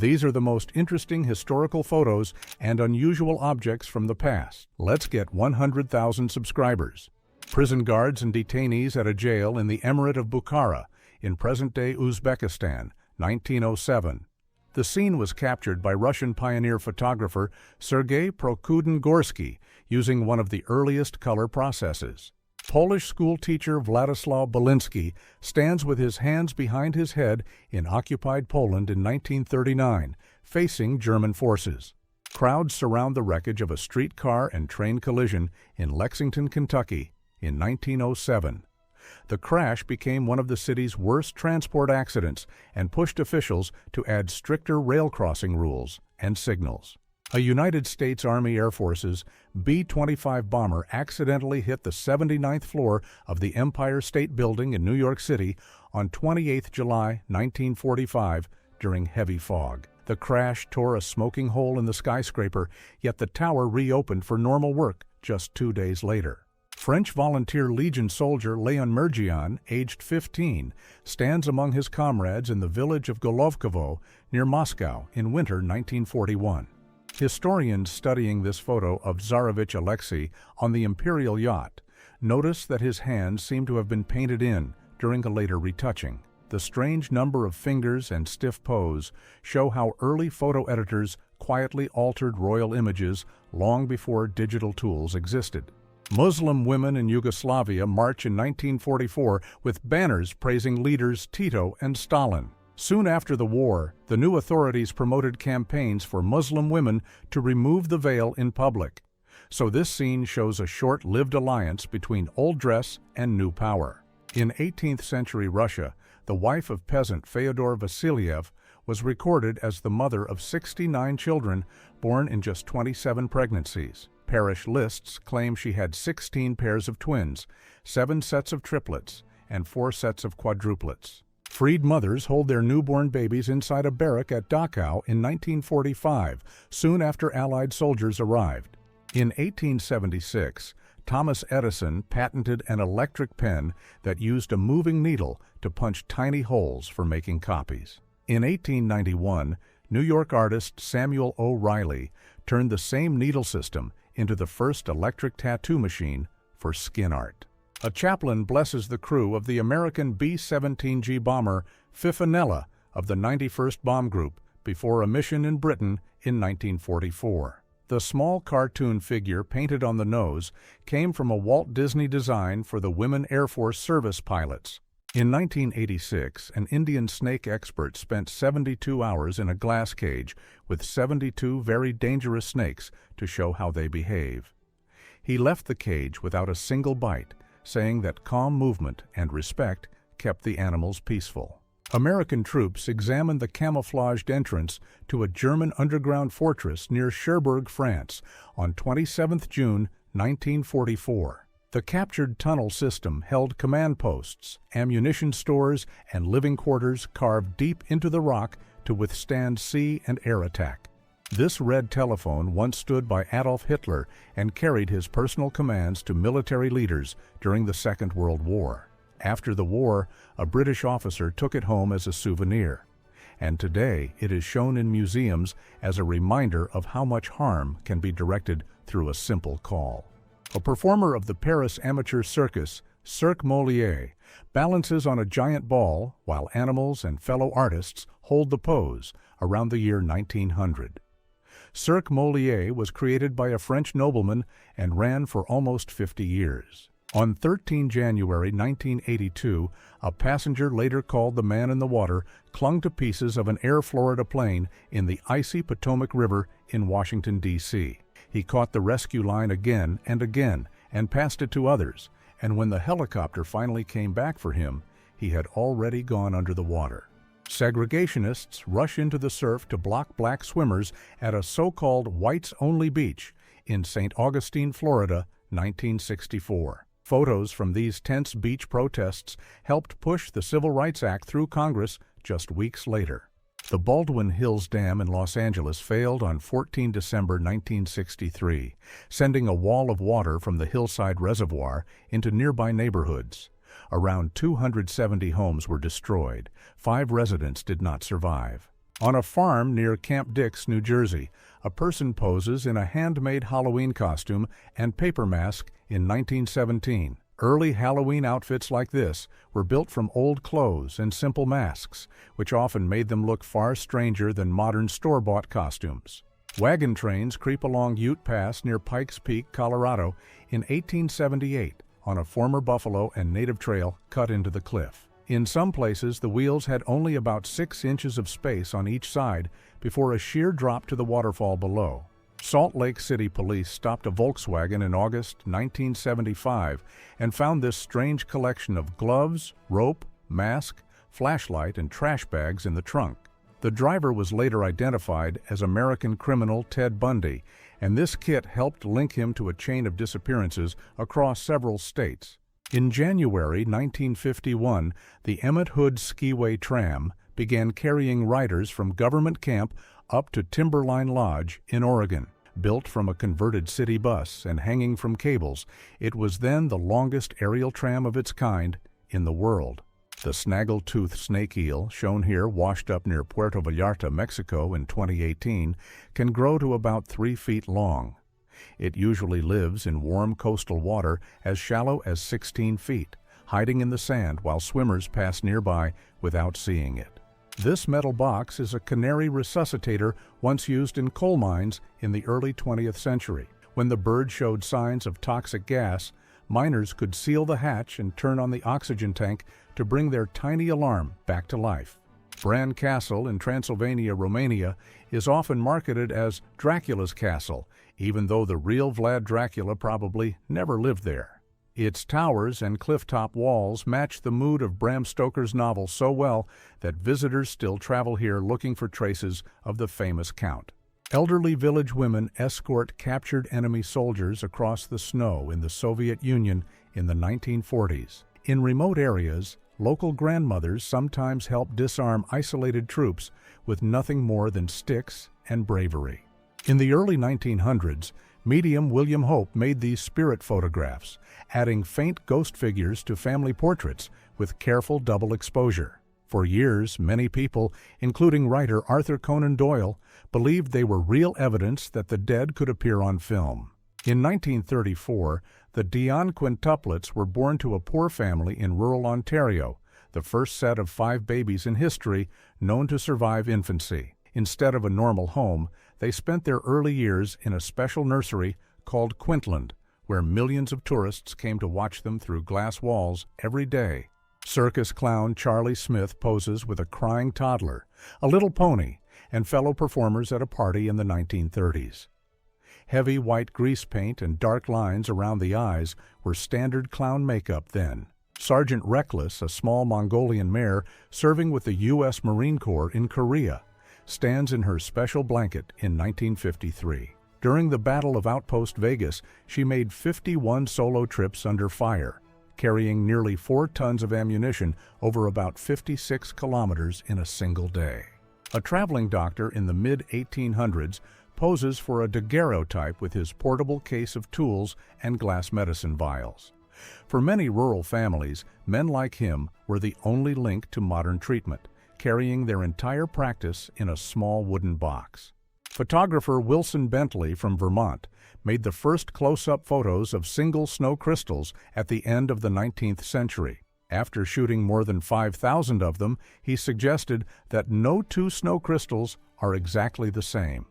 These are the most interesting historical photos and unusual objects from the past. Let's get 100,000 subscribers. Prison guards and detainees at a jail in the Emirate of Bukhara, in present-day Uzbekistan, 1907. The scene was captured by Russian pioneer photographer Sergei Prokudin-Gorsky using one of the earliest color processes. Polish school teacher Władysław Belinsky stands with his hands behind his head in occupied Poland in 1939, facing German forces. Crowds surround the wreckage of a streetcar and train collision in Lexington, Kentucky, in 1907. The crash became one of the city's worst transport accidents and pushed officials to add stricter rail crossing rules and signals. A United States Army Air Force's B-25 bomber accidentally hit the 79th floor of the Empire State Building in New York City on 28 July 1945 during heavy fog. The crash tore a smoking hole in the skyscraper, yet the tower reopened for normal work just 2 days later. French Volunteer Legion soldier Leon Mergian, aged 15, stands among his comrades in the village of Golovkovo near Moscow in winter 1941. Historians studying this photo of Tsarevich Alexei on the imperial yacht notice that his hands seem to have been painted in during a later retouching. The strange number of fingers and stiff pose show how early photo editors quietly altered royal images long before digital tools existed. Muslim women in Yugoslavia march in 1944 with banners praising leaders Tito and Stalin. Soon after the war, the new authorities promoted campaigns for Muslim women to remove the veil in public. So this scene shows a short-lived alliance between old dress and new power. In 18th century Russia, the wife of peasant Fyodor Vasilyev was recorded as the mother of 69 children born in just 27 pregnancies. Parish lists claim she had 16 pairs of twins, 7 sets of triplets, and 4 sets of quadruplets. Freed mothers hold their newborn babies inside a barrack at Dachau in 1945, soon after Allied soldiers arrived. In 1876, Thomas Edison patented an electric pen that used a moving needle to punch tiny holes for making copies. In 1891, New York artist Samuel O'Reilly turned the same needle system into the first electric tattoo machine for skin art. A chaplain blesses the crew of the American B-17G bomber Fifinella of the 91st Bomb Group before a mission in Britain in 1944. The small cartoon figure painted on the nose came from a Walt Disney design for the Women Air Force Service pilots. In 1986, an Indian snake expert spent 72 hours in a glass cage with 72 very dangerous snakes to show how they behave. He left the cage without a single bite, saying that calm movement and respect kept the animals peaceful. American troops examined the camouflaged entrance to a German underground fortress near Cherbourg, France, on 27 June 1944. The captured tunnel system held command posts, ammunition stores, and living quarters carved deep into the rock to withstand sea and air attack. This red telephone once stood by Adolf Hitler and carried his personal commands to military leaders during the Second World War. After the war, a British officer took it home as a souvenir, and today it is shown in museums as a reminder of how much harm can be directed through a simple call. A performer of the Paris amateur circus, Cirque Molière, balances on a giant ball while animals and fellow artists hold the pose around the year 1900. Cirque Molière was created by a French nobleman and ran for almost 50 years. On 13 January 1982, a passenger later called the Man in the Water clung to pieces of an Air Florida plane in the icy Potomac River in Washington, D.C. He caught the rescue line again and passed it to others, and when the helicopter finally came back for him, he had already gone under the water. Segregationists rush into the surf to block black swimmers at a so-called whites-only beach in St. Augustine, Florida, 1964. Photos from these tense beach protests helped push the Civil Rights Act through Congress just weeks later. The Baldwin Hills Dam in Los Angeles failed on 14 December 1963, sending a wall of water from the hillside reservoir into nearby neighborhoods. Around 270 homes were destroyed. 5 residents did not survive. On a farm near Camp Dix, New Jersey, a person poses in a handmade Halloween costume and paper mask in 1917. Early Halloween outfits like this were built from old clothes and simple masks, which often made them look far stranger than modern store-bought costumes. Wagon trains creep along Ute Pass near Pikes Peak, Colorado in 1878 on a former buffalo and native trail cut into the cliff. In some places, the wheels had only about 6 inches of space on each side before a sheer drop to the waterfall below. Salt Lake City police stopped a Volkswagen in August 1975 and found this strange collection of gloves, rope, mask, flashlight, and trash bags in the trunk. The driver was later identified as American criminal Ted Bundy, and this kit helped link him to a chain of disappearances across several states. In January 1951, the Emmett Hood Skiway tram began carrying riders from Government Camp up to Timberline Lodge in Oregon. Built from a converted city bus and hanging from cables, it was then the longest aerial tram of its kind in the world. The snaggle-tooth snake eel, shown here washed up near Puerto Vallarta, Mexico in 2018, can grow to about 3 feet long. It usually lives in warm coastal water as shallow as 16 feet, hiding in the sand while swimmers pass nearby without seeing it. This metal box is a canary resuscitator once used in coal mines in the early 20th century. When the bird showed signs of toxic gas, miners could seal the hatch and turn on the oxygen tank to bring their tiny alarm back to life. Bran Castle in Transylvania, Romania, is often marketed as Dracula's Castle, even though the real Vlad Dracula probably never lived there. Its towers and cliff-top walls match the mood of Bram Stoker's novel so well that visitors still travel here looking for traces of the famous Count. Elderly village women escort captured enemy soldiers across the snow in the Soviet Union in the 1940s. In remote areas, local grandmothers sometimes help disarm isolated troops with nothing more than sticks and bravery. In the early 1900s, medium William Hope made these spirit photographs, adding faint ghost figures to family portraits with careful double exposure. For years, many people, including writer Arthur Conan Doyle, believed they were real evidence that the dead could appear on film. In 1934, the Dion quintuplets were born to a poor family in rural Ontario, the first set of 5 babies in history known to survive infancy. Instead of a normal home, they spent their early years in a special nursery called Quintland, where millions of tourists came to watch them through glass walls every day. Circus clown Charlie Smith poses with a crying toddler, a little pony, and fellow performers at a party in the 1930s. Heavy white grease paint and dark lines around the eyes were standard clown makeup then. Sergeant Reckless, a small Mongolian mare serving with the U.S. Marine Corps in Korea, stands in her special blanket in 1953. During the Battle of Outpost Vegas, she made 51 solo trips under fire, carrying nearly 4 tons of ammunition over about 56 kilometers in a single day. A traveling doctor in the mid-1800s poses for a daguerreotype with his portable case of tools and glass medicine vials. For many rural families, men like him were the only link to modern treatment, carrying their entire practice in a small wooden box. Photographer Wilson Bentley from Vermont made the first close-up photos of single snow crystals at the end of the 19th century. After shooting more than 5,000 of them, he suggested that no 2 snow crystals are exactly the same.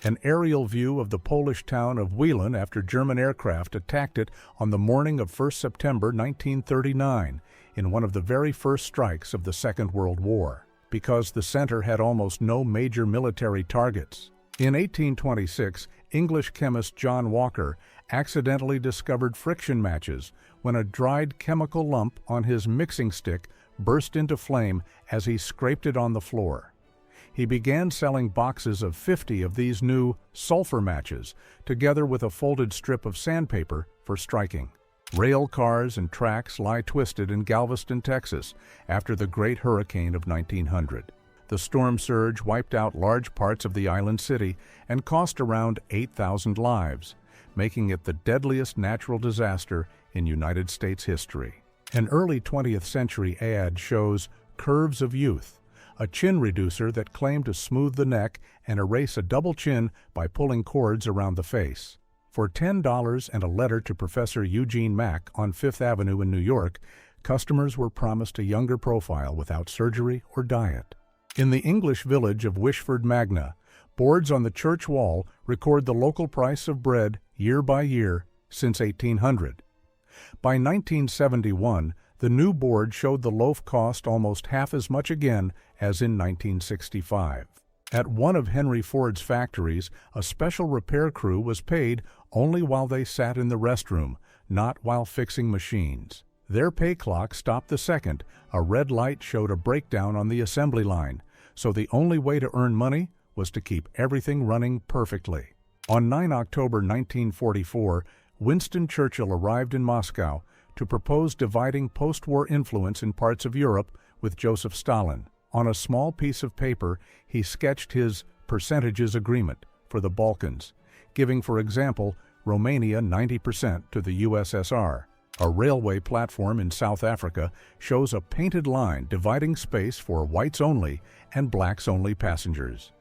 An aerial view of the Polish town of Wielin after German aircraft attacked it on the morning of 1 September 1939 in one of the very first strikes of the Second World War, because the center had almost no major military targets. In 1826, English chemist John Walker accidentally discovered friction matches when a dried chemical lump on his mixing stick burst into flame as he scraped it on the floor. He began selling boxes of 50 of these new sulfur matches, together with a folded strip of sandpaper for striking. Rail cars and tracks lie twisted in Galveston, Texas, after the Great Hurricane of 1900. The storm surge wiped out large parts of the island city and cost around 8,000 lives, making it the deadliest natural disaster in United States history. An early 20th century ad shows Curves of Youth, a chin reducer that claimed to smooth the neck and erase a double chin by pulling cords around the face. For $10 and a letter to Professor Eugene Mack on Fifth Avenue in New York, customers were promised a younger profile without surgery or diet. In the English village of Wishford Magna, boards on the church wall record the local price of bread year by year since 1800. By 1971, the new board showed the loaf cost almost half as much again as in 1965. At one of Henry Ford's factories, a special repair crew was paid only while they sat in the restroom, not while fixing machines. Their pay clock stopped the second a red light showed a breakdown on the assembly line, so the only way to earn money was to keep everything running perfectly. On 9 October 1944, Winston Churchill arrived in Moscow to propose dividing post-war influence in parts of Europe with Joseph Stalin. On a small piece of paper, he sketched his percentages agreement for the Balkans, giving, for example, Romania 90% to the USSR. A railway platform in South Africa shows a painted line dividing space for whites-only and blacks-only passengers.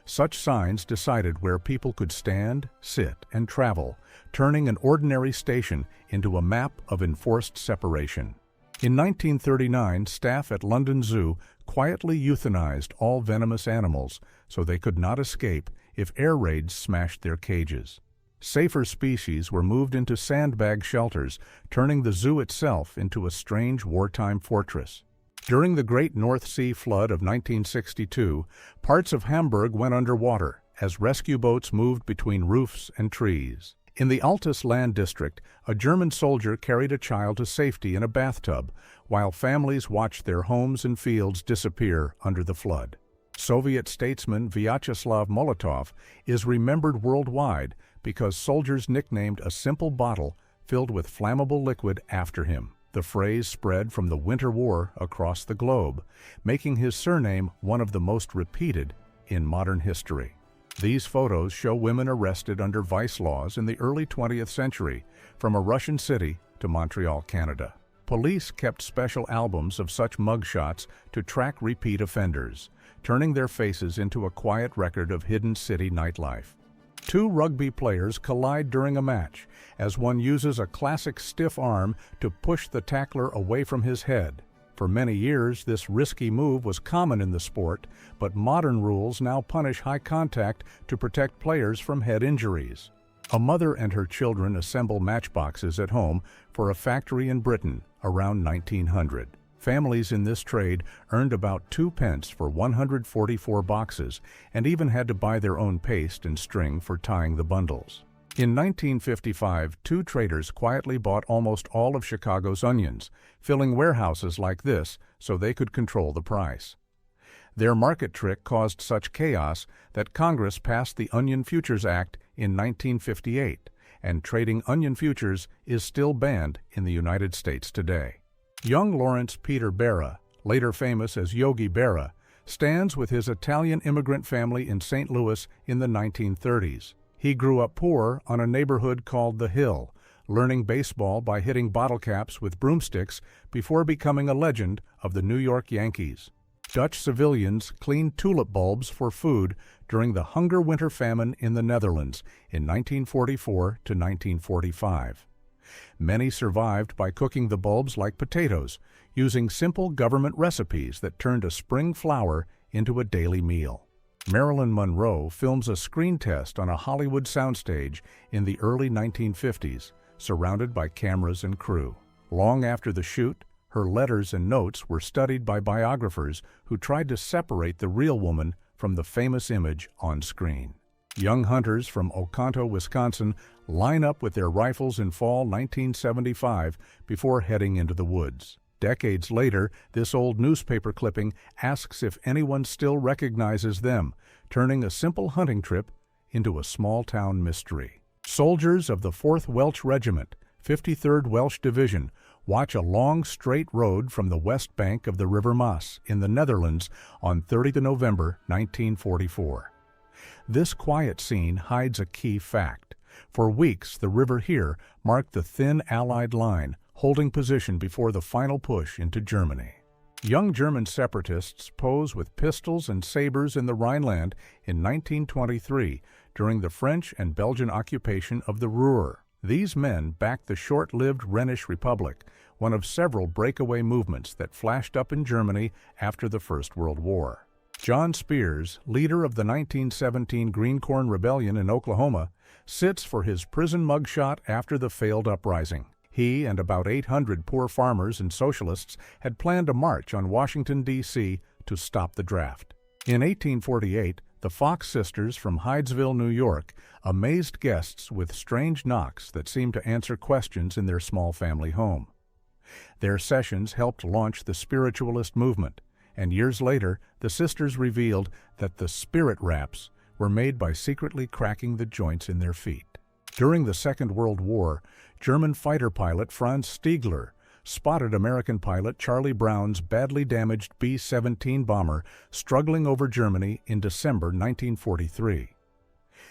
Such signs decided where people could stand, sit, and travel, turning an ordinary station into a map of enforced separation. In 1939, staff at London Zoo quietly euthanized all venomous animals so they could not escape if air raids smashed their cages. Safer species were moved into sandbag shelters, turning the zoo itself into a strange wartime fortress. During the Great North Sea Flood of 1962, parts of Hamburg went underwater as rescue boats moved between roofs and trees. In the Altus Land District, a German soldier carried a child to safety in a bathtub, while families watched their homes and fields disappear under the flood. Soviet statesman Vyacheslav Molotov is remembered worldwide because soldiers nicknamed a simple bottle filled with flammable liquid after him. The phrase spread from the Winter War across the globe, making his surname one of the most repeated in modern history. These photos show women arrested under vice laws in the early 20th century, from a Russian city to Montreal, Canada. Police kept special albums of such mugshots to track repeat offenders, turning their faces into a quiet record of hidden city nightlife. Two rugby players collide during a match, as one uses a classic stiff arm to push the tackler away from his head. For many years, this risky move was common in the sport, but modern rules now punish high contact to protect players from head injuries. A mother and her children assemble matchboxes at home for a factory in Britain around 1900. Families in this trade earned about 2 pence for 144 boxes and even had to buy their own paste and string for tying the bundles. In 1955, two traders quietly bought almost all of Chicago's onions, filling warehouses like this so they could control the price. Their market trick caused such chaos that Congress passed the Onion Futures Act in 1958, and trading onion futures is still banned in the United States today. Young Lawrence Peter Berra, later famous as Yogi Berra, stands with his Italian immigrant family in St. Louis in the 1930s. He grew up poor on a neighborhood called The Hill, learning baseball by hitting bottle caps with broomsticks before becoming a legend of the New York Yankees. Dutch civilians cleaned tulip bulbs for food during the Hunger Winter Famine in the Netherlands in 1944 to 1945. Many survived by cooking the bulbs like potatoes, using simple government recipes that turned a spring flower into a daily meal. Marilyn Monroe films a screen test on a Hollywood soundstage in the early 1950s, surrounded by cameras and crew. Long after the shoot, her letters and notes were studied by biographers who tried to separate the real woman from the famous image on screen. Young hunters from Oconto, Wisconsin, line up with their rifles in fall 1975 before heading into the woods. Decades later, this old newspaper clipping asks if anyone still recognizes them, turning a simple hunting trip into a small-town mystery. Soldiers of the 4th Welsh Regiment, 53rd Welsh Division, watch a long straight road from the west bank of the River Maas in the Netherlands on 30 November 1944. This quiet scene hides a key fact. For weeks, the river here marked the thin Allied line, holding position before the final push into Germany. Young German separatists pose with pistols and sabers in the Rhineland in 1923 during the French and Belgian occupation of the Ruhr. These men backed the short-lived Rhenish Republic, one of several breakaway movements that flashed up in Germany after the First World War. John Spears, leader of the 1917 Green Corn Rebellion in Oklahoma, sits for his prison mugshot after the failed uprising. He and about 800 poor farmers and socialists had planned a march on Washington, D.C. to stop the draft. In 1848, the Fox sisters from Hydesville, New York, amazed guests with strange knocks that seemed to answer questions in their small family home. Their sessions helped launch the spiritualist movement, and years later, the sisters revealed that the spirit raps were made by secretly cracking the joints in their feet. During the Second World War, German fighter pilot Franz Stiegler spotted American pilot Charlie Brown's badly damaged B-17 bomber struggling over Germany in December 1943.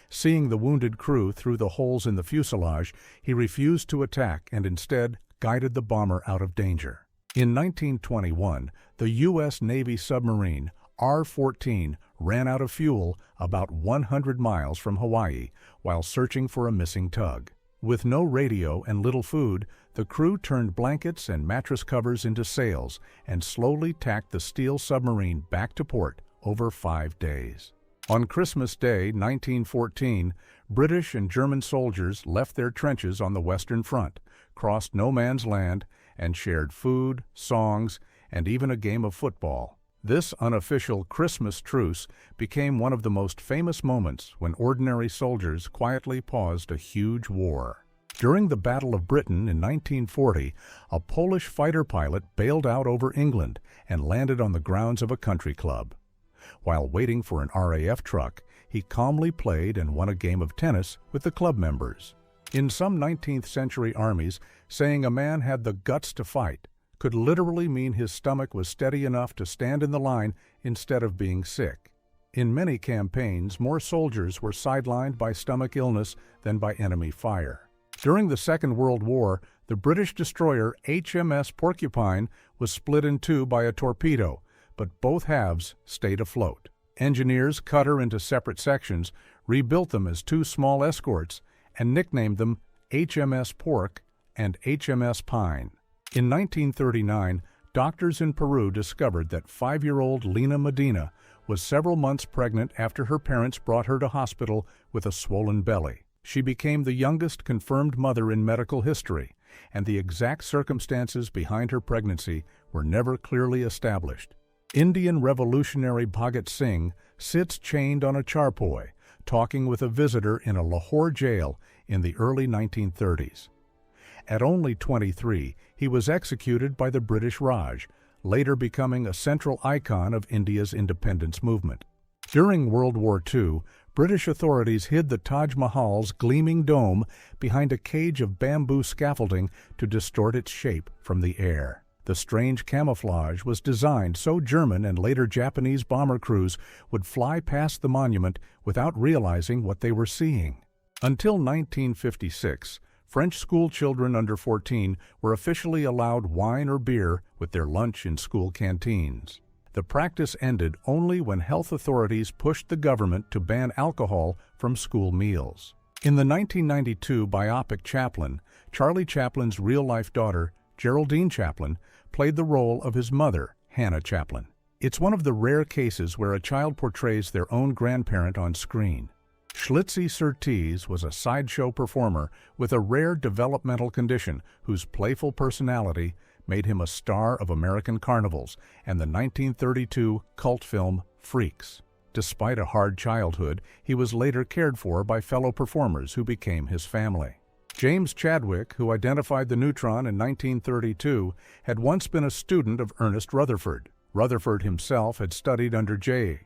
Seeing the wounded crew through the holes in the fuselage, he refused to attack and instead guided the bomber out of danger. In 1921, the U.S. Navy submarine R-14 ran out of fuel about 100 miles from Hawaii while searching for a missing tug. With no radio and little food, the crew turned blankets and mattress covers into sails and slowly tacked the steel submarine back to port over 5 days. On Christmas Day, 1914, British and German soldiers left their trenches on the Western Front, crossed no man's land, and shared food, songs, and even a game of football. This unofficial Christmas truce became one of the most famous moments when ordinary soldiers quietly paused a huge war. During the Battle of Britain in 1940, a Polish fighter pilot bailed out over England and landed on the grounds of a country club. While waiting for an RAF truck, he calmly played and won a game of tennis with the club members. In some 19th century armies, saying a man had the guts to fight could literally mean his stomach was steady enough to stand in the line instead of being sick. In many campaigns, more soldiers were sidelined by stomach illness than by enemy fire. During the Second World War, the British destroyer HMS Porcupine was split in two by a torpedo, but both halves stayed afloat. Engineers cut her into separate sections, rebuilt them as two small escorts, and nicknamed them HMS Pork and HMS Pine. In 1939, doctors in Peru discovered that 5-year-old Lena Medina was several months pregnant after her parents brought her to hospital with a swollen belly. She became the youngest confirmed mother in medical history, and the exact circumstances behind her pregnancy were never clearly established. Indian revolutionary Bhagat Singh sits chained on a charpoy, talking with a visitor in a Lahore jail in the early 1930s. At only 23, he was executed by the British Raj, later becoming a central icon of India's independence movement. During World War II, British authorities hid the Taj Mahal's gleaming dome behind a cage of bamboo scaffolding to distort its shape from the air. The strange camouflage was designed so German and later Japanese bomber crews would fly past the monument without realizing what they were seeing. Until 1956, French school children under 14 were officially allowed wine or beer with their lunch in school canteens. The practice ended only when health authorities pushed the government to ban alcohol from school meals. In the 1992 biopic Chaplin, Charlie Chaplin's real-life daughter, Geraldine Chaplin, played the role of his mother, Hannah Chaplin. It's one of the rare cases where a child portrays their own grandparent on screen. Schlitzie Surtees was a sideshow performer with a rare developmental condition whose playful personality made him a star of American carnivals and the 1932 cult film Freaks. Despite a hard childhood, he was later cared for by fellow performers who became his family. James Chadwick, who identified the neutron in 1932, had once been a student of Ernest Rutherford. Rutherford himself had studied under J.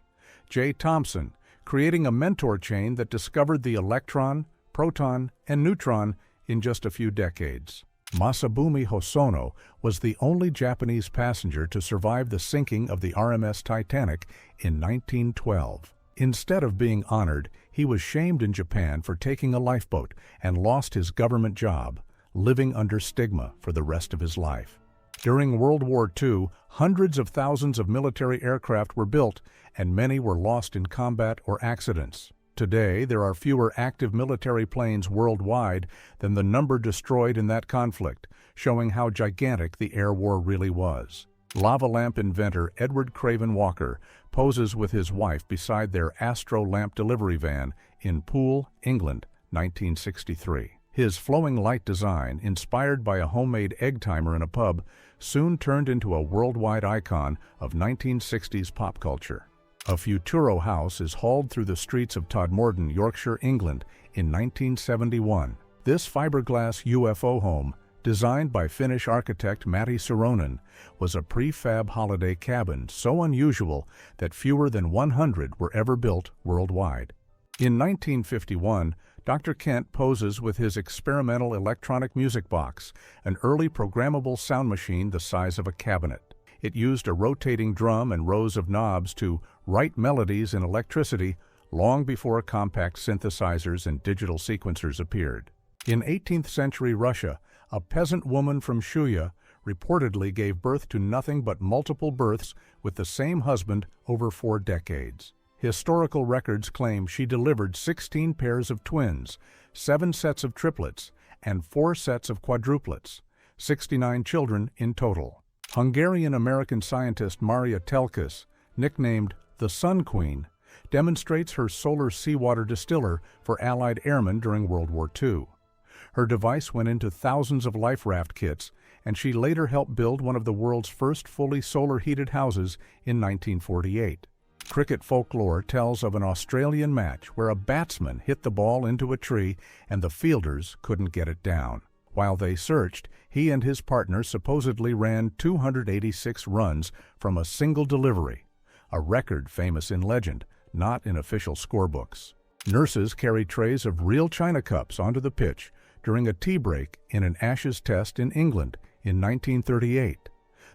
Thomson, creating a mentor chain that discovered the electron, proton, and neutron in just a few decades. Masabumi Hosono was the only Japanese passenger to survive the sinking of the RMS Titanic in 1912. Instead of being honored, he was shamed in Japan for taking a lifeboat and lost his government job, living under stigma for the rest of his life. During World War II, hundreds of thousands of military aircraft were built, and many were lost in combat or accidents. Today, there are fewer active military planes worldwide than the number destroyed in that conflict, showing how gigantic the air war really was. Lava lamp inventor Edward Craven Walker poses with his wife beside their Astro lamp delivery van in Poole, England, 1963. His flowing light design, inspired by a homemade egg timer in a pub, soon turned into a worldwide icon of 1960s pop culture. A Futuro house is hauled through the streets of Todmorden, Yorkshire, England in 1971. This fiberglass UFO home, designed by Finnish architect Matti Suronen, was a prefab holiday cabin so unusual that fewer than 100 were ever built worldwide. In 1951, Dr. Kent poses with his experimental electronic music box, an early programmable sound machine the size of a cabinet. It used a rotating drum and rows of knobs to write melodies in electricity long before compact synthesizers and digital sequencers appeared. In 18th century Russia, a peasant woman from Shuya reportedly gave birth to nothing but multiple births with the same husband over 4 decades. Historical records claim she delivered 16 pairs of twins, 7 sets of triplets, and 4 sets of quadruplets, 69 children in total. Hungarian-American scientist Maria Telkis, nicknamed the Sun Queen, demonstrates her solar seawater distiller for Allied airmen during World War II. Her device went into thousands of life raft kits, and she later helped build one of the world's first fully solar-heated houses in 1948. Cricket folklore tells of an Australian match where a batsman hit the ball into a tree and the fielders couldn't get it down. While they searched, he and his partner supposedly ran 286 runs from a single delivery, a record famous in legend, not in official scorebooks. Nurses carried trays of real china cups onto the pitch during a tea break in an Ashes test in England in 1938.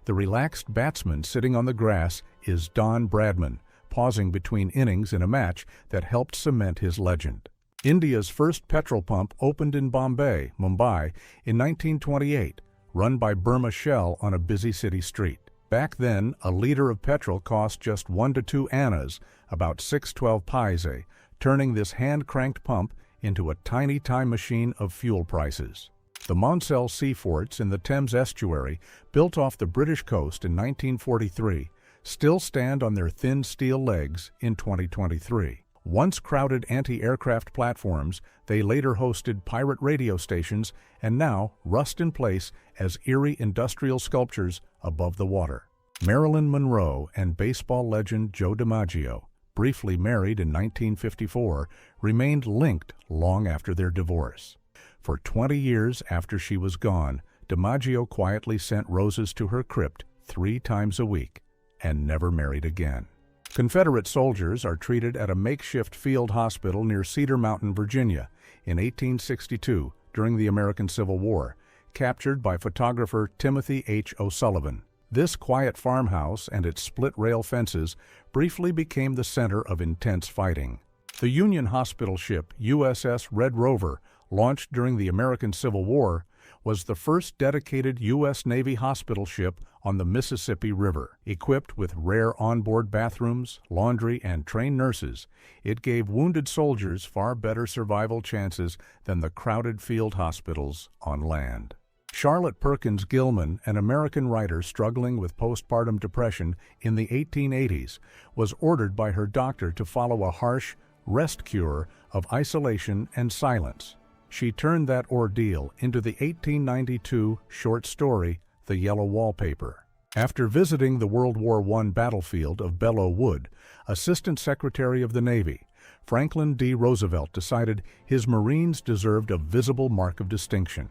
The relaxed batsman sitting on the grass is Don Bradman, pausing between innings in a match that helped cement his legend. India's first petrol pump opened in Bombay, Mumbai, in 1928, run by Burma Shell on a busy city street. Back then, a liter of petrol cost just 1 to 2 annas, about 612 paise, turning this hand-cranked pump into a tiny time machine of fuel prices. The Monsell Sea Forts in the Thames estuary, built off the British coast in 1943, still stand on their thin steel legs in 2023. Once crowded anti-aircraft platforms, they later hosted pirate radio stations and now rust in place as eerie industrial sculptures above the water. Marilyn Monroe and baseball legend Joe DiMaggio, briefly married in 1954, remained linked long after their divorce. For 20 years after she was gone, DiMaggio quietly sent roses to her crypt 3 times a week and never married again. Confederate soldiers are treated at a makeshift field hospital near Cedar Mountain, Virginia, in 1862 during the American Civil War, captured by photographer Timothy H. O'Sullivan. This quiet farmhouse and its split-rail fences briefly became the center of intense fighting. The Union hospital ship USS Red Rover, launched during the American Civil War, was the first dedicated U.S. Navy hospital ship on the Mississippi River. Equipped with rare onboard bathrooms, laundry, and trained nurses, it gave wounded soldiers far better survival chances than the crowded field hospitals on land. Charlotte Perkins Gilman, an American writer struggling with postpartum depression in the 1880s, was ordered by her doctor to follow a harsh rest cure of isolation and silence. She turned that ordeal into the 1892 short story, The Yellow Wallpaper. After visiting the World War I battlefield of Belleau Wood, Assistant Secretary of the Navy, Franklin D. Roosevelt decided his Marines deserved a visible mark of distinction.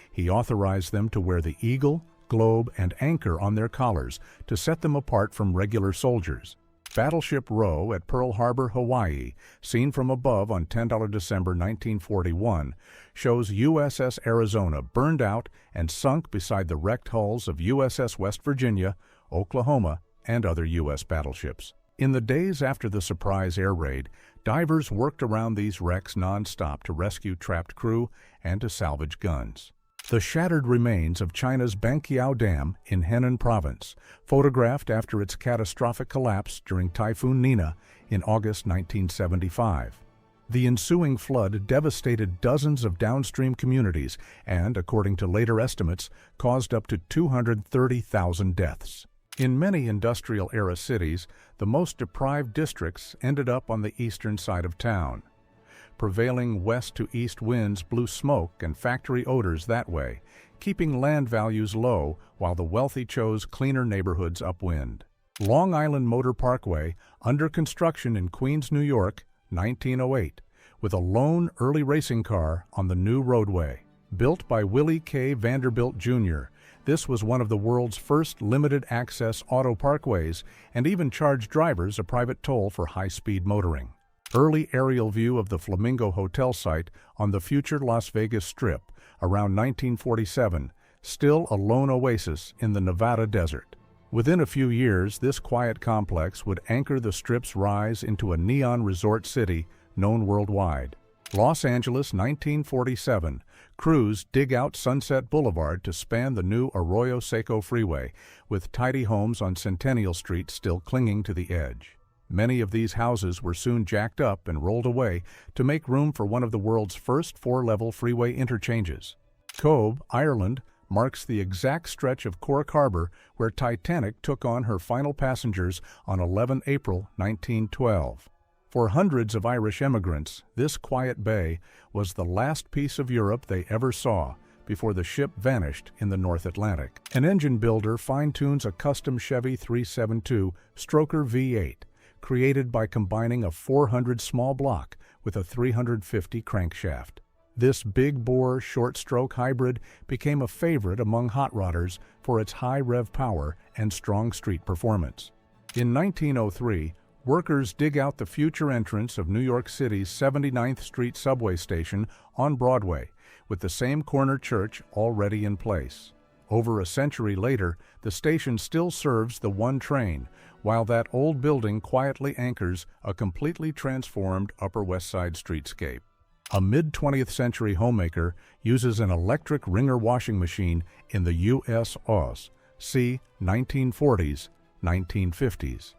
He authorized them to wear the eagle, globe, and anchor on their collars to set them apart from regular soldiers. Battleship Row at Pearl Harbor, Hawaii, seen from above on $10 December 1941, shows USS Arizona burned out and sunk beside the wrecked hulls of USS West Virginia, Oklahoma, and other U.S. battleships. In the days after the surprise air raid, divers worked around these wrecks non-stop to rescue trapped crew and to salvage guns. The shattered remains of China's Banqiao Dam in Henan Province, photographed after its catastrophic collapse during Typhoon Nina in August 1975. The ensuing flood devastated dozens of downstream communities and, according to later estimates, caused up to 230,000 deaths. In many industrial-era cities, the most deprived districts ended up on the eastern side of town. Prevailing west-to-east winds blew smoke and factory odors that way, keeping land values low while the wealthy chose cleaner neighborhoods upwind. Long Island Motor Parkway, under construction in Queens, New York, 1908, with a lone early racing car on the new roadway. Built by Willie K. Vanderbilt, Jr., this was one of the world's first limited-access auto parkways and even charged drivers a private toll for high-speed motoring. Early aerial view of the Flamingo Hotel site on the future Las Vegas Strip around 1947, still a lone oasis in the Nevada desert. Within a few years, this quiet complex would anchor the Strip's rise into a neon resort city known worldwide. Los Angeles, 1947. Crews dig out Sunset Boulevard to span the new Arroyo Seco Freeway, with tidy homes on Centennial Street still clinging to the edge. Many of these houses were soon jacked up and rolled away to make room for one of the world's first four-level freeway interchanges. Cobh, Ireland, marks the exact stretch of Cork Harbor where Titanic took on her final passengers on 11 April 1912. For hundreds of Irish immigrants, this quiet bay was the last piece of Europe they ever saw before the ship vanished in the North Atlantic. An engine builder fine-tunes a custom Chevy 372 Stroker V8, created by combining a 400 small block with a 350 crankshaft. This big-bore, short-stroke hybrid became a favorite among hot rodders for its high rev power and strong street performance. In 1903, workers dig out the future entrance of New York City's 79th Street subway station on Broadway, with the same corner church already in place. Over a century later, the station still serves the one train, while that old building quietly anchors a completely transformed Upper West Side streetscape. A mid-20th century homemaker uses an electric wringer washing machine in the U.S. Oz. See 1940s, 1950s.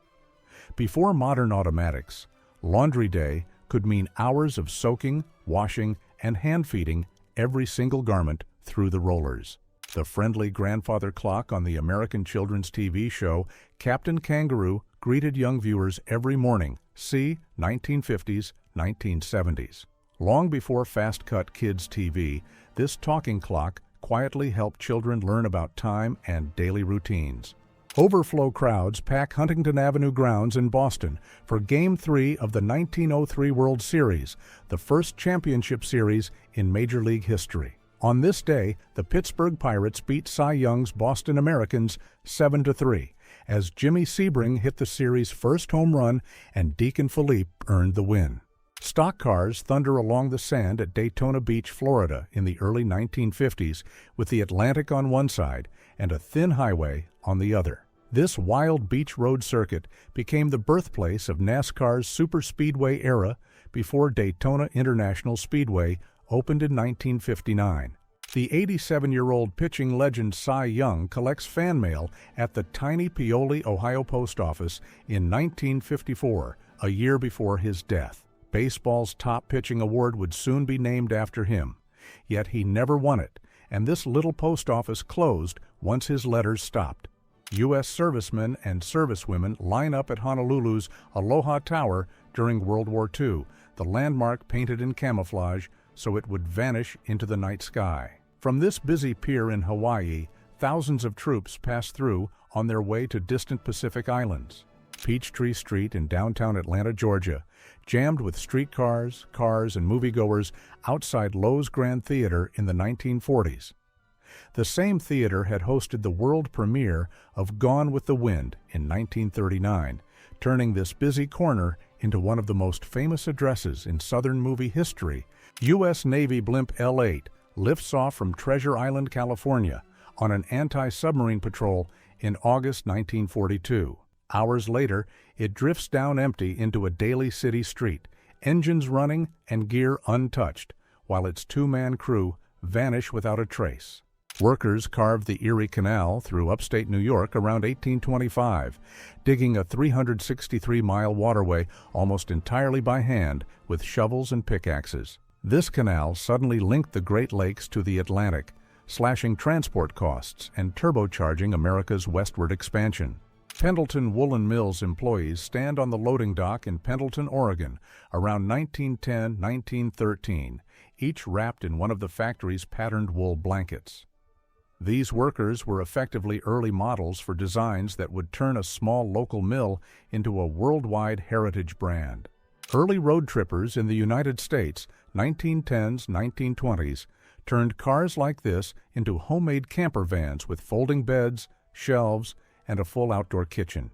Before modern automatics, laundry day could mean hours of soaking, washing, and hand-feeding every single garment through the rollers. The friendly grandfather clock on the American children's TV show Captain Kangaroo greeted young viewers every morning. See 1950s, 1970s. Long before fast-cut kids' TV, this talking clock quietly helped children learn about time and daily routines. Overflow crowds pack Huntington Avenue grounds in Boston for Game 3 of the 1903 World Series, the first championship series in Major League history. On this day, the Pittsburgh Pirates beat Cy Young's Boston Americans 7-3, as Jimmy Sebring hit the series' first home run and Deacon Philippe earned the win. Stock cars thunder along the sand at Daytona Beach, Florida in the early 1950s, with the Atlantic on one side and a thin highway on the other. This wild beach road circuit became the birthplace of NASCAR's superspeedway era before Daytona International Speedway opened in 1959. The 87-year-old pitching legend Cy Young collects fan mail at the tiny Paoli, Ohio post office in 1954, a year before his death. Baseball's top pitching award would soon be named after him, yet he never won it, and this little post office closed once his letters stopped. U.S. servicemen and servicewomen line up at Honolulu's Aloha Tower during World War II, the landmark painted in camouflage so it would vanish into the night sky. From this busy pier in Hawaii, thousands of troops pass through on their way to distant Pacific islands. Peachtree Street in downtown Atlanta, Georgia, jammed with streetcars, cars, and moviegoers outside Lowe's Grand Theater in the 1940s. The same theater had hosted the world premiere of Gone with the Wind in 1939, turning this busy corner into one of the most famous addresses in Southern movie history. U.S. Navy blimp L-8 lifts off from Treasure Island, California, on an anti-submarine patrol in August 1942. Hours later, it drifts down empty into a Daly City street, engines running and gear untouched, while its two-man crew vanish without a trace. Workers carved the Erie Canal through upstate New York around 1825, digging a 363-mile waterway almost entirely by hand with shovels and pickaxes. This canal suddenly linked the Great Lakes to the Atlantic, slashing transport costs and turbocharging America's westward expansion. Pendleton Woolen Mills employees stand on the loading dock in Pendleton, Oregon, around 1910-1913, each wrapped in one of the factory's patterned wool blankets. These workers were effectively early models for designs that would turn a small local mill into a worldwide heritage brand. Early road trippers in the United States, 1910s, 1920s, turned cars like this into homemade camper vans with folding beds, shelves, and a full outdoor kitchen.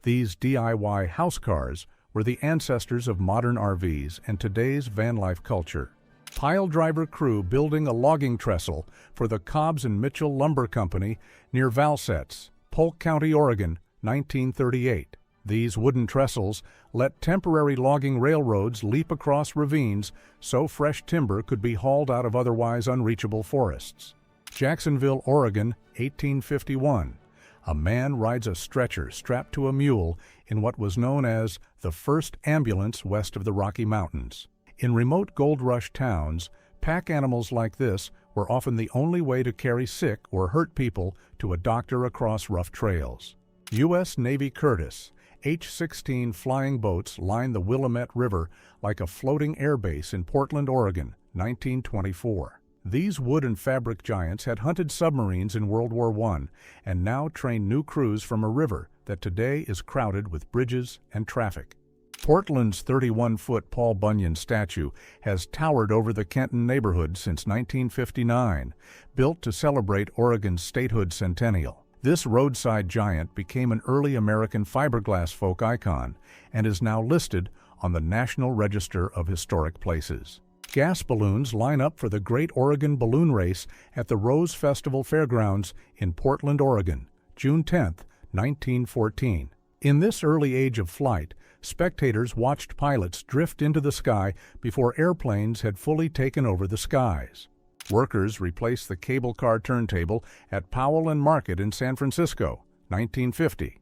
These DIY house cars were the ancestors of modern RVs and today's van life culture. Pile driver crew building a logging trestle for the Cobbs and Mitchell Lumber Company near Valsetts, Polk County, Oregon, 1938. These wooden trestles let temporary logging railroads leap across ravines so fresh timber could be hauled out of otherwise unreachable forests. Jacksonville, Oregon, 1851. A man rides a stretcher strapped to a mule in what was known as the first ambulance west of the Rocky Mountains. In remote gold rush towns, pack animals like this were often the only way to carry sick or hurt people to a doctor across rough trails. U.S. Navy Curtiss H-16 flying boats line the Willamette River like a floating airbase in Portland, Oregon, 1924. These wood and fabric giants had hunted submarines in World War I and now train new crews from a river that today is crowded with bridges and traffic. Portland's 31-foot Paul Bunyan statue has towered over the Kenton neighborhood since 1959, built to celebrate Oregon's statehood centennial. This roadside giant became an early American fiberglass folk icon and is now listed on the National Register of Historic Places. Gas balloons line up for the Great Oregon Balloon Race at the Rose Festival Fairgrounds in Portland, Oregon, June 10, 1914. In this early age of flight, spectators watched pilots drift into the sky before airplanes had fully taken over the skies. Workers replaced the cable car turntable at Powell and Market in San Francisco, 1950.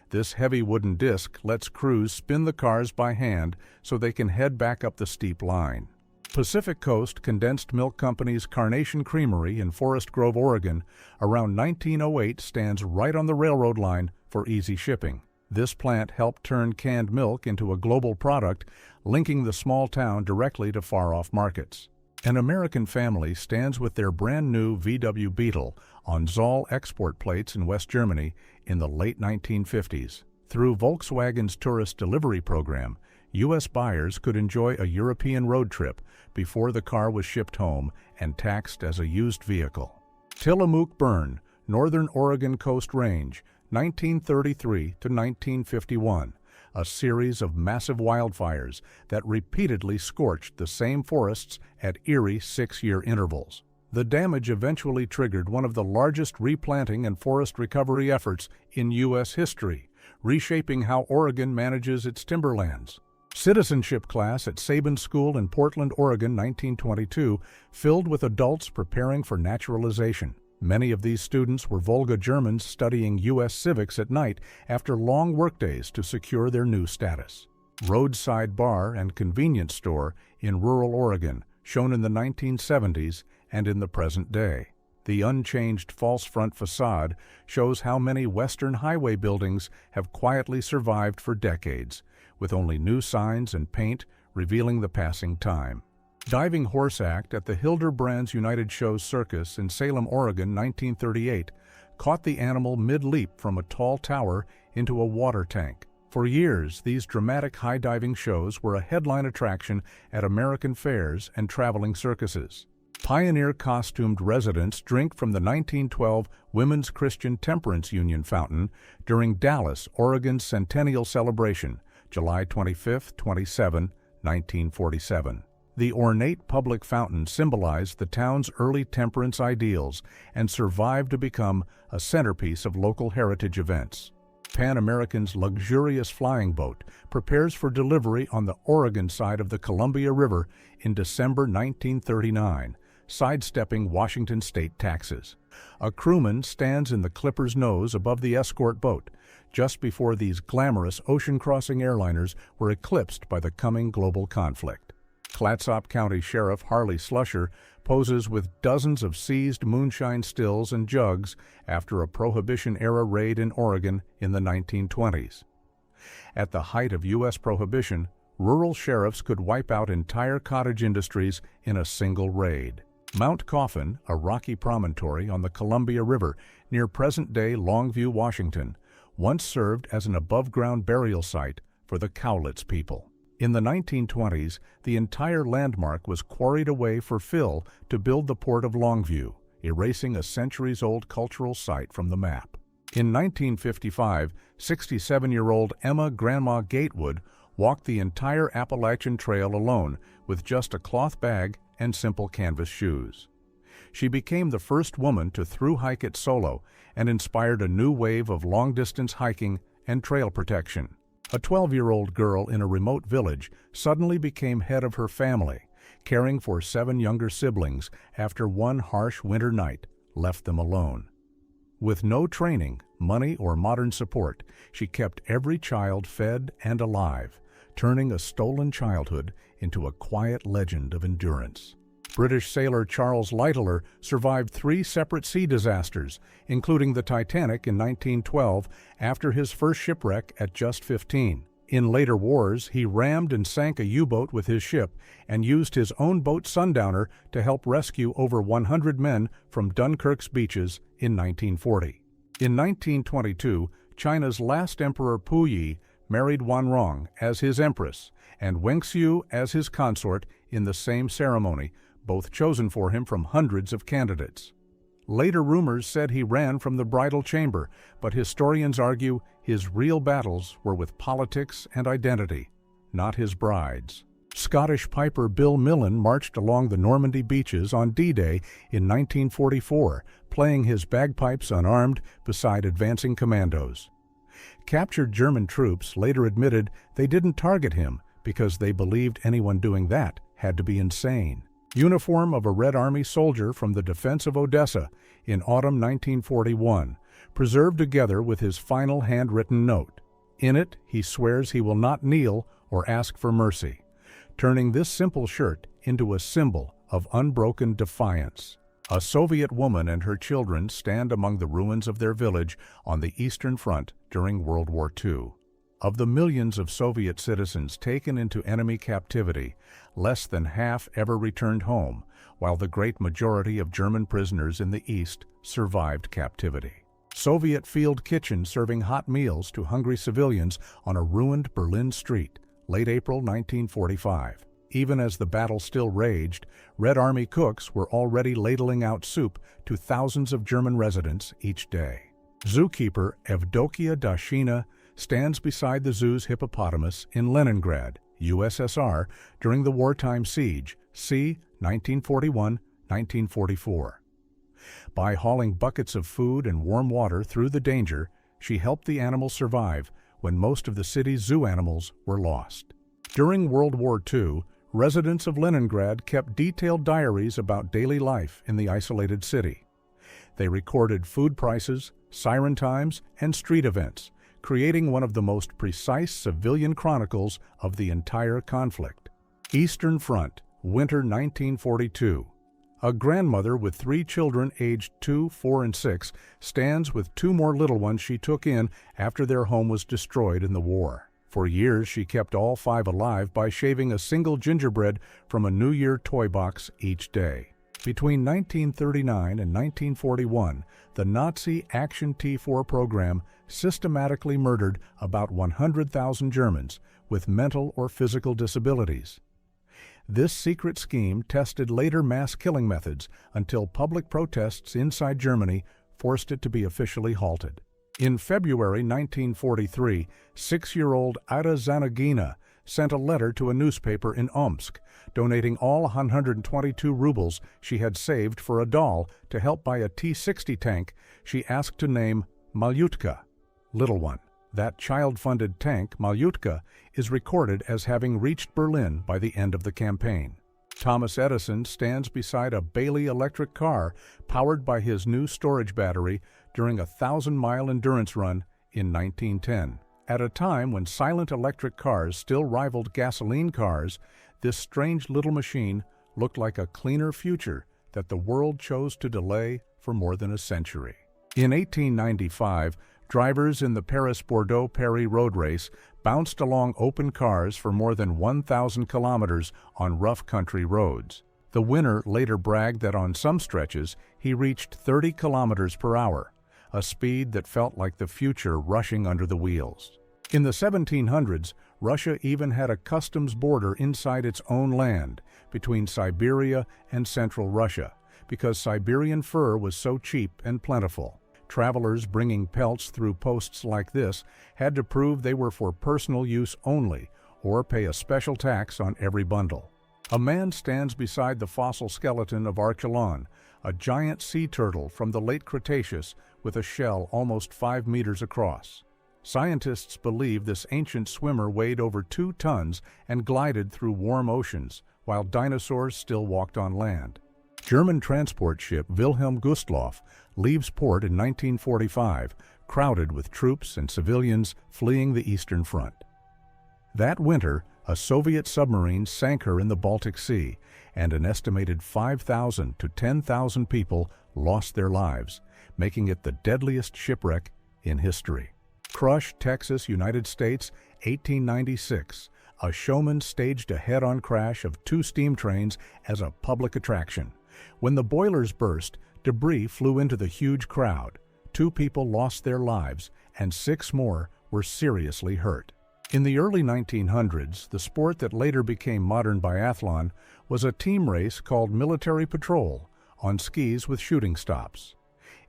This heavy wooden disc lets crews spin the cars by hand so they can head back up the steep line. Pacific Coast Condensed Milk Company's Carnation Creamery in Forest Grove, Oregon, around 1908 stands right on the railroad line for easy shipping. This plant helped turn canned milk into a global product, linking the small town directly to far-off markets. An American family stands with their brand-new VW Beetle on Zoll export plates in West Germany in the late 1950s. Through Volkswagen's tourist delivery program, U.S. buyers could enjoy a European road trip before the car was shipped home and taxed as a used vehicle. Tillamook Burn, Northern Oregon Coast Range, 1933 to 1951, a series of massive wildfires that repeatedly scorched the same forests at eerie 6-year intervals. The damage eventually triggered one of the largest replanting and forest recovery efforts in U.S. history, reshaping how Oregon manages its timberlands. Citizenship class at Sabin School in Portland, Oregon, 1922, filled with adults preparing for naturalization. Many of these students were Volga Germans studying U.S. civics at night after long workdays to secure their new status. Roadside bar and convenience store in rural Oregon, shown in the 1970s and in the present day. The unchanged false front facade shows how many Western highway buildings have quietly survived for decades, with only new signs and paint revealing the passing time. Diving horse act at the Hildebrands United Shows Circus in Salem, Oregon, 1938, caught the animal mid-leap from a tall tower into a water tank. For years, these dramatic high-diving shows were a headline attraction at American fairs and traveling circuses. Pioneer costumed residents drink from the 1912 Women's Christian Temperance Union fountain during Dallas, Oregon's centennial celebration, July 25-27, 1947. The ornate public fountain symbolized the town's early temperance ideals and survived to become a centerpiece of local heritage events. Pan American's luxurious flying boat prepares for delivery on the Oregon side of the Columbia River in December 1939, sidestepping Washington state taxes. A crewman stands in the Clipper's nose above the escort boat, just before these glamorous ocean-crossing airliners were eclipsed by the coming global conflict. Clatsop County Sheriff Harley Slusher poses with dozens of seized moonshine stills and jugs after a Prohibition-era raid in Oregon in the 1920s. At the height of U.S. Prohibition, rural sheriffs could wipe out entire cottage industries in a single raid. Mount Coffin, a rocky promontory on the Columbia River near present-day Longview, Washington, once served as an above-ground burial site for the Cowlitz people. In the 1920s, the entire landmark was quarried away for fill to build the port of Longview, erasing a centuries-old cultural site from the map. In 1955, 67-year-old Emma Grandma Gatewood walked the entire Appalachian Trail alone with just a cloth bag and simple canvas shoes. She became the first woman to thru-hike it solo and inspired a new wave of long-distance hiking and trail protection. A 12-year-old girl in a remote village suddenly became head of her family, caring for 7 younger siblings after one harsh winter night left them alone. With no training, money, or modern support, she kept every child fed and alive, turning a stolen childhood into a quiet legend of endurance. British sailor Charles Littler survived 3 separate sea disasters, including the Titanic in 1912 after his first shipwreck at just 15. In later wars, he rammed and sank a U-boat with his ship and used his own boat Sundowner to help rescue over 100 men from Dunkirk's beaches in 1940. In 1922, China's last emperor Puyi married Wanrong as his empress and Wenxiu as his consort in the same ceremony, both chosen for him from hundreds of candidates. Later rumors said he ran from the bridal chamber, but historians argue his real battles were with politics and identity, not his bride's. Scottish piper Bill Millen marched along the Normandy beaches on D-Day in 1944, playing his bagpipes unarmed beside advancing commandos. Captured German troops later admitted they didn't target him because they believed anyone doing that had to be insane. Uniform of a Red Army soldier from the defense of Odessa in autumn 1941, preserved together with his final handwritten note. In it, he swears he will not kneel or ask for mercy, turning this simple shirt into a symbol of unbroken defiance. A Soviet woman and her children stand among the ruins of their village on the Eastern Front during World War II. Of the millions of Soviet citizens taken into enemy captivity, less than half ever returned home, while the great majority of German prisoners in the East survived captivity. Soviet field kitchens serving hot meals to hungry civilians on a ruined Berlin street, late April 1945. Even as the battle still raged, Red Army cooks were already ladling out soup to thousands of German residents each day. Zookeeper Evdokia Dashina stands beside the zoo's hippopotamus in Leningrad, USSR, during the wartime siege, c. 1941-1944. By hauling buckets of food and warm water through the danger, she helped the animals survive when most of the city's zoo animals were lost. During World War II, residents of Leningrad kept detailed diaries about daily life in the isolated city. They recorded food prices, siren times, and street events, creating one of the most precise civilian chronicles of the entire conflict. Eastern Front, winter 1942. A grandmother with 3 children aged 2, 4, and 6 stands with 2 more little ones she took in after their home was destroyed in the war. For years, she kept all 5 alive by shaving a single gingerbread from a New Year toy box each day. Between 1939 and 1941, the Nazi Action T4 program systematically murdered about 100,000 Germans with mental or physical disabilities. This secret scheme tested later mass killing methods until public protests inside Germany forced it to be officially halted. In February 1943, 6-year-old Ida Zanagina sent a letter to a newspaper in Omsk, donating all 122 rubles she had saved for a doll to help buy a T-60 tank she asked to name Malyutka, Little One. That child-funded tank, Malyutka, is recorded as having reached Berlin by the end of the campaign. Thomas Edison stands beside a Bailey electric car powered by his new storage battery during a 1,000-mile endurance run in 1910. At a time when silent electric cars still rivaled gasoline cars, this strange little machine looked like a cleaner future that the world chose to delay for more than a century. In 1895, drivers in the Paris-Bordeaux-Paris road race bounced along open cars for more than 1,000 kilometers on rough country roads. The winner later bragged that on some stretches he reached 30 kilometers per hour, a speed that felt like the future rushing under the wheels. In the 1700s, Russia even had a customs border inside its own land between Siberia and central Russia, because Siberian fur was so cheap and plentiful. Travelers bringing pelts through posts like this had to prove they were for personal use only, or pay a special tax on every bundle. A man stands beside the fossil skeleton of Archival, a giant sea turtle from the late Cretaceous with a shell almost 5 meters across. Scientists believe this ancient swimmer weighed over 2 tons and glided through warm oceans, while dinosaurs still walked on land. German transport ship Wilhelm Gustloff leaves port in 1945, crowded with troops and civilians fleeing the Eastern Front. That winter, a Soviet submarine sank her in the Baltic Sea, and an estimated 5,000 to 10,000 people lost their lives, making it the deadliest shipwreck in history. Crush, Texas, United States, 1896. A showman staged a head-on crash of 2 steam trains as a public attraction. When the boilers burst, debris flew into the huge crowd. 2 people lost their lives, and 6 more were seriously hurt. In the early 1900s, the sport that later became modern biathlon was a team race called military patrol on skis with shooting stops.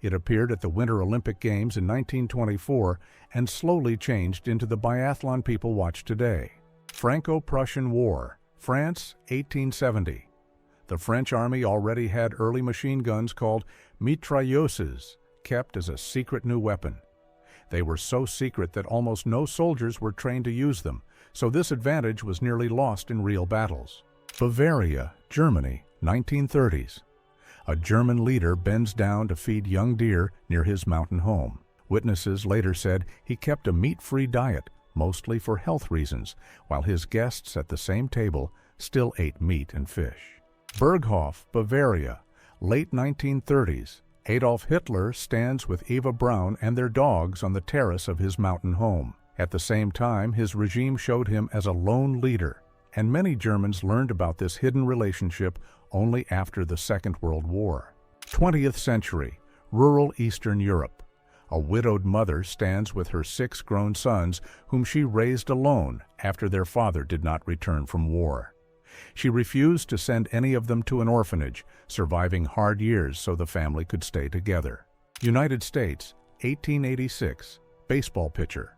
It appeared at the Winter Olympic Games in 1924 and slowly changed into the biathlon people watch today. Franco-Prussian War, France, 1870. The French army already had early machine guns called mitrailleuses, kept as a secret new weapon. They were so secret that almost no soldiers were trained to use them, so this advantage was nearly lost in real battles. Bavaria, Germany, 1930s. A German leader bends down to feed young deer near his mountain home. Witnesses later said he kept a meat-free diet, mostly for health reasons, while his guests at the same table still ate meat and fish. Berghof, Bavaria, late 1930s. Adolf Hitler stands with Eva Braun and their dogs on the terrace of his mountain home. At the same time, his regime showed him as a lone leader, and many Germans learned about this hidden relationship only after the Second World War. 20th century, rural Eastern Europe. A widowed mother stands with her 6 grown sons, whom she raised alone after their father did not return from war. She refused to send any of them to an orphanage, surviving hard years so the family could stay together. United States, 1886, baseball pitcher.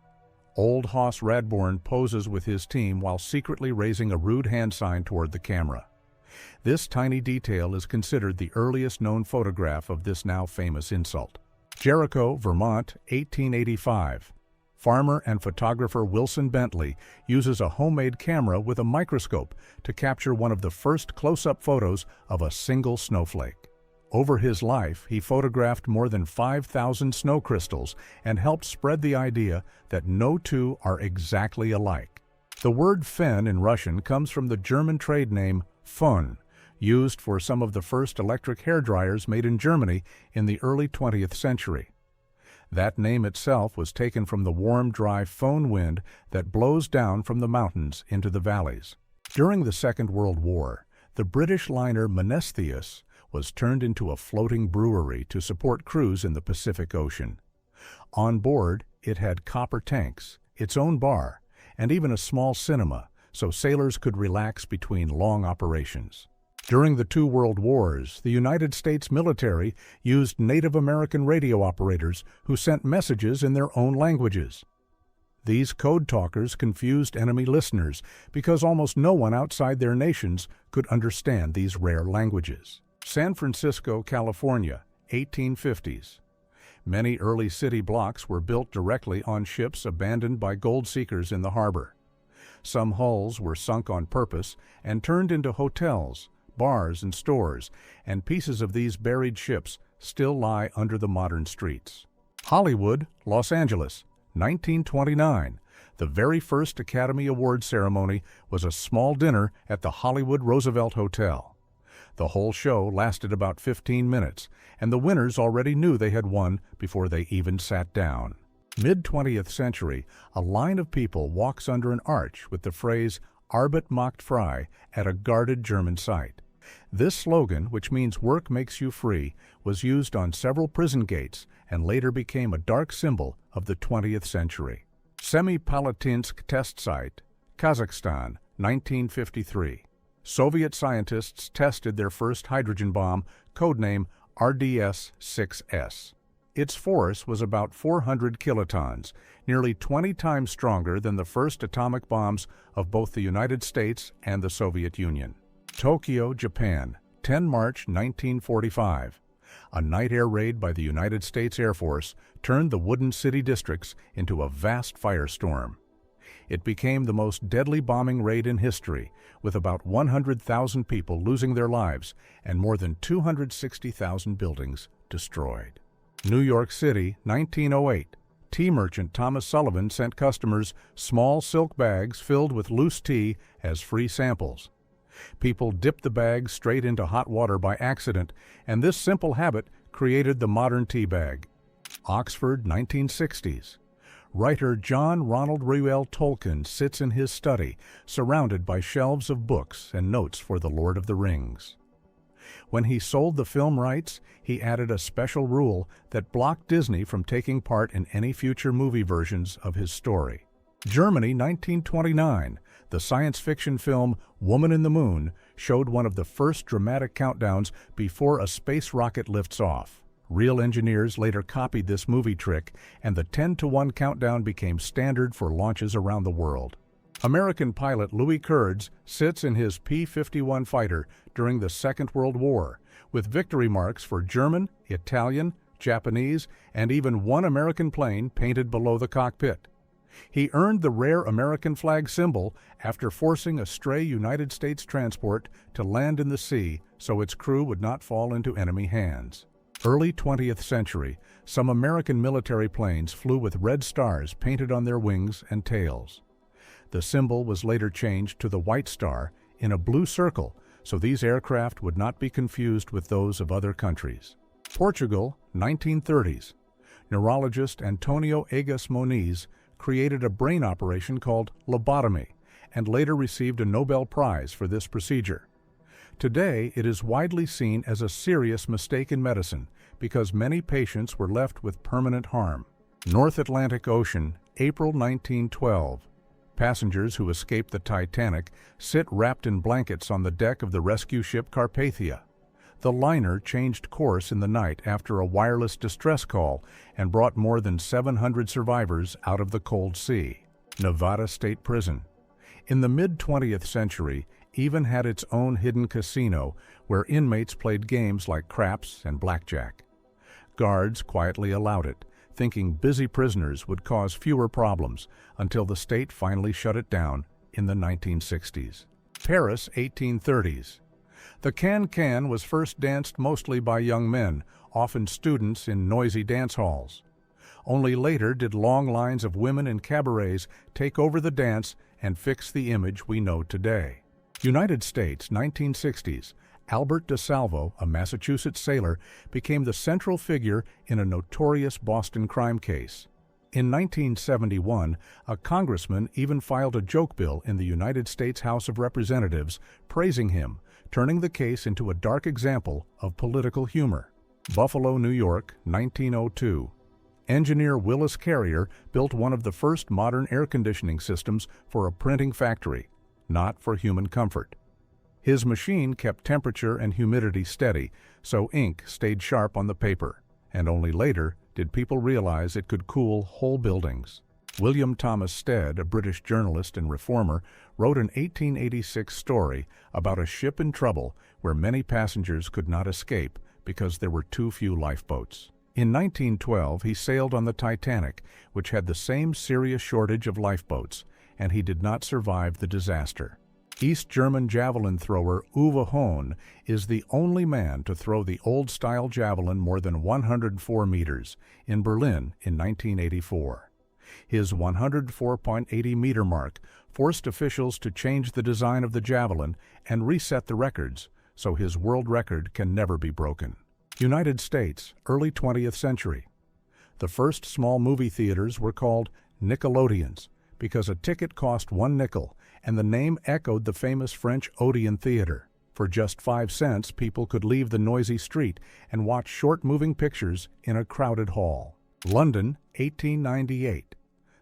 Old Hoss Radbourne poses with his team while secretly raising a rude hand sign toward the camera. This tiny detail is considered the earliest known photograph of this now famous insult. Jericho, Vermont, 1885. Farmer and photographer Wilson Bentley uses a homemade camera with a microscope to capture one of the first close-up photos of a single snowflake. Over his life, he photographed more than 5,000 snow crystals and helped spread the idea that no two are exactly alike. The word fen in Russian comes from the German trade name Föhn, used for some of the first electric hairdryers made in Germany in the early 20th century. That name itself was taken from the warm, dry Föhn wind that blows down from the mountains into the valleys. During the Second World War, the British liner Menestheus was turned into a floating brewery to support crews in the Pacific Ocean. On board, it had copper tanks, its own bar, and even a small cinema, so sailors could relax between long operations. During the 2 World Wars, the United States military used Native American radio operators who sent messages in their own languages. These code talkers confused enemy listeners because almost no one outside their nations could understand these rare languages. San Francisco, California, 1850s. Many early city blocks were built directly on ships abandoned by gold seekers in the harbor. Some hulls were sunk on purpose and turned into hotels, bars, and stores, and pieces of these buried ships still lie under the modern streets. Hollywood, Los Angeles, 1929. The very first Academy Award ceremony was a small dinner at the Hollywood Roosevelt Hotel. The whole show lasted about 15 minutes, and the winners already knew they had won before they even sat down. Mid-20th century, a line of people walks under an arch with the phrase Arbeit macht frei at a guarded German site. This slogan, which means work makes you free, was used on several prison gates and later became a dark symbol of the 20th century. Semipalatinsk Test Site, Kazakhstan, 1953. Soviet scientists tested their first hydrogen bomb, codename RDS-6S. Its force was about 400 kilotons, nearly 20 times stronger than the first atomic bombs of both the United States and the Soviet Union. Tokyo, Japan, 10 March 1945. A night air raid by the United States Air Force turned the wooden city districts into a vast firestorm. It became the most deadly bombing raid in history, with about 100,000 people losing their lives and more than 260,000 buildings destroyed. New York City, 1908. Tea merchant Thomas Sullivan sent customers small silk bags filled with loose tea as free samples. People dipped the bags straight into hot water by accident, and this simple habit created the modern tea bag. Oxford, 1960s. Writer John Ronald Reuel Tolkien sits in his study, surrounded by shelves of books and notes for The Lord of the Rings. When he sold the film rights, he added a special rule that blocked Disney from taking part in any future movie versions of his story. Germany, 1929. The science fiction film Woman in the Moon showed one of the first dramatic countdowns before a space rocket lifts off. Real engineers later copied this movie trick, and the 10-to-1 countdown became standard for launches around the world. American pilot Louis Kurds sits in his P-51 fighter during the Second World War, with victory marks for German, Italian, Japanese, and even one American plane painted below the cockpit. He earned the rare American flag symbol after forcing a stray United States transport to land in the sea so its crew would not fall into enemy hands. Early 20th century, some American military planes flew with red stars painted on their wings and tails. The symbol was later changed to the White Star in a blue circle, so these aircraft would not be confused with those of other countries. Portugal, 1930s. Neurologist Antonio Egas Moniz created a brain operation called lobotomy and later received a Nobel Prize for this procedure. Today, it is widely seen as a serious mistake in medicine because many patients were left with permanent harm. North Atlantic Ocean, April 1912. Passengers who escaped the Titanic sit wrapped in blankets on the deck of the rescue ship Carpathia. The liner changed course in the night after a wireless distress call and brought more than 700 survivors out of the cold sea. Nevada State Prison, in the mid-20th century, even had its own hidden casino where inmates played games like craps and blackjack. Guards quietly allowed it, thinking busy prisoners would cause fewer problems, until the state finally shut it down in the 1960s. Paris, 1830s. The can-can was first danced mostly by young men, often students in noisy dance halls. Only later did long lines of women in cabarets take over the dance and fix the image we know today. United States, 1960s. Albert DeSalvo, a Massachusetts sailor, became the central figure in a notorious Boston crime case. In 1971, a congressman even filed a joke bill in the United States House of Representatives praising him, turning the case into a dark example of political humor. Buffalo, New York, 1902. Engineer Willis Carrier built one of the first modern air conditioning systems for a printing factory, not for human comfort. His machine kept temperature and humidity steady, so ink stayed sharp on the paper, and only later did people realize it could cool whole buildings. William Thomas Stead, a British journalist and reformer, wrote an 1886 story about a ship in trouble where many passengers could not escape because there were too few lifeboats. In 1912, he sailed on the Titanic, which had the same serious shortage of lifeboats, and he did not survive the disaster. East German javelin thrower Uwe Hohn is the only man to throw the old-style javelin more than 104 meters in Berlin in 1984. His 104.80-meter mark forced officials to change the design of the javelin and reset the records, so his world record can never be broken. United States, early 20th century. The first small movie theaters were called Nickelodeons because a ticket cost 1 nickel, and the name echoed the famous French Odeon Theater. For just 5 cents, people could leave the noisy street and watch short moving pictures in a crowded hall. London, 1898.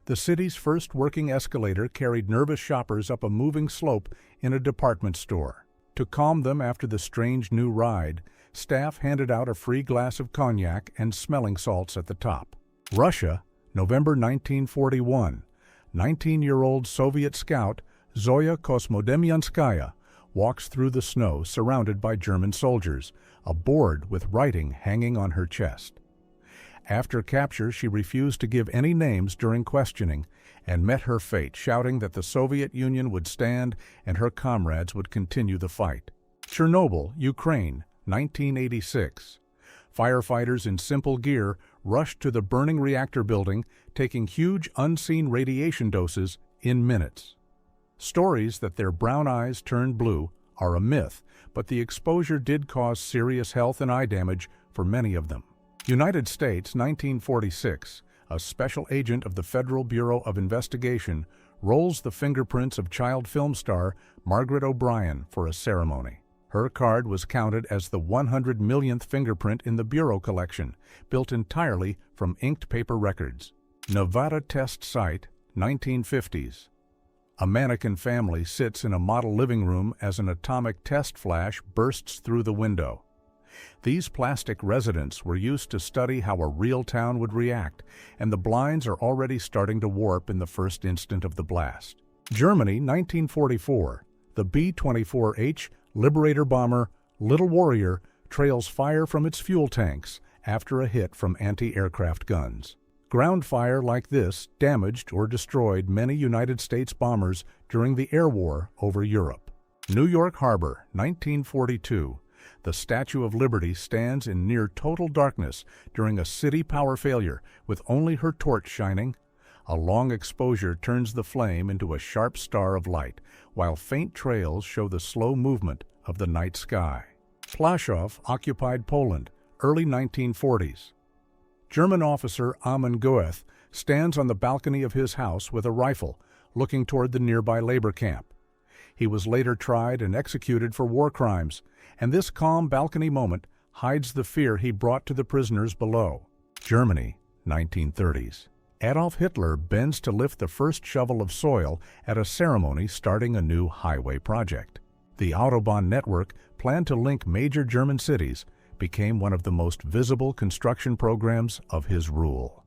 The city's first working escalator carried nervous shoppers up a moving slope in a department store. To calm them after the strange new ride, staff handed out a free glass of cognac and smelling salts at the top. Russia, November 1941. 19-year-old Soviet scout Zoya Kosmodemyanskaya walks through the snow surrounded by German soldiers, a board with writing hanging on her chest. After capture, she refused to give any names during questioning and met her fate, shouting that the Soviet Union would stand and her comrades would continue the fight. Chernobyl, Ukraine, 1986. Firefighters in simple gear rushed to the burning reactor building, taking huge unseen radiation doses in minutes. Stories that their brown eyes turned blue are a myth, but the exposure did cause serious health and eye damage for many of them. United States, 1946. A special agent of the Federal Bureau of Investigation rolls the fingerprints of child film star Margaret O'Brien for a ceremony. Her card was counted as the 100 millionth fingerprint in the Bureau collection, built entirely from inked paper records. Nevada Test Site, 1950s. A mannequin family sits in a model living room as an atomic test flash bursts through the window. These plastic residents were used to study how a real town would react, and the blinds are already starting to warp in the first instant of the blast. Germany, 1944. The B-24H Liberator bomber Little Warrior trails fire from its fuel tanks after a hit from anti-aircraft guns. Ground fire like this damaged or destroyed many United States bombers during the air war over Europe. New York Harbor, 1942. The Statue of Liberty stands in near total darkness during a city power failure, with only her torch shining. A long exposure turns the flame into a sharp star of light, while faint trails show the slow movement of the night sky. Plaszow occupied Poland, early 1940s. German officer Amon Goeth stands on the balcony of his house with a rifle, looking toward the nearby labor camp. He was later tried and executed for war crimes, and this calm balcony moment hides the fear he brought to the prisoners below. Germany, 1930s. Adolf Hitler bends to lift the first shovel of soil at a ceremony starting a new highway project. The Autobahn network, planned to link major German cities, became one of the most visible construction programs of his rule.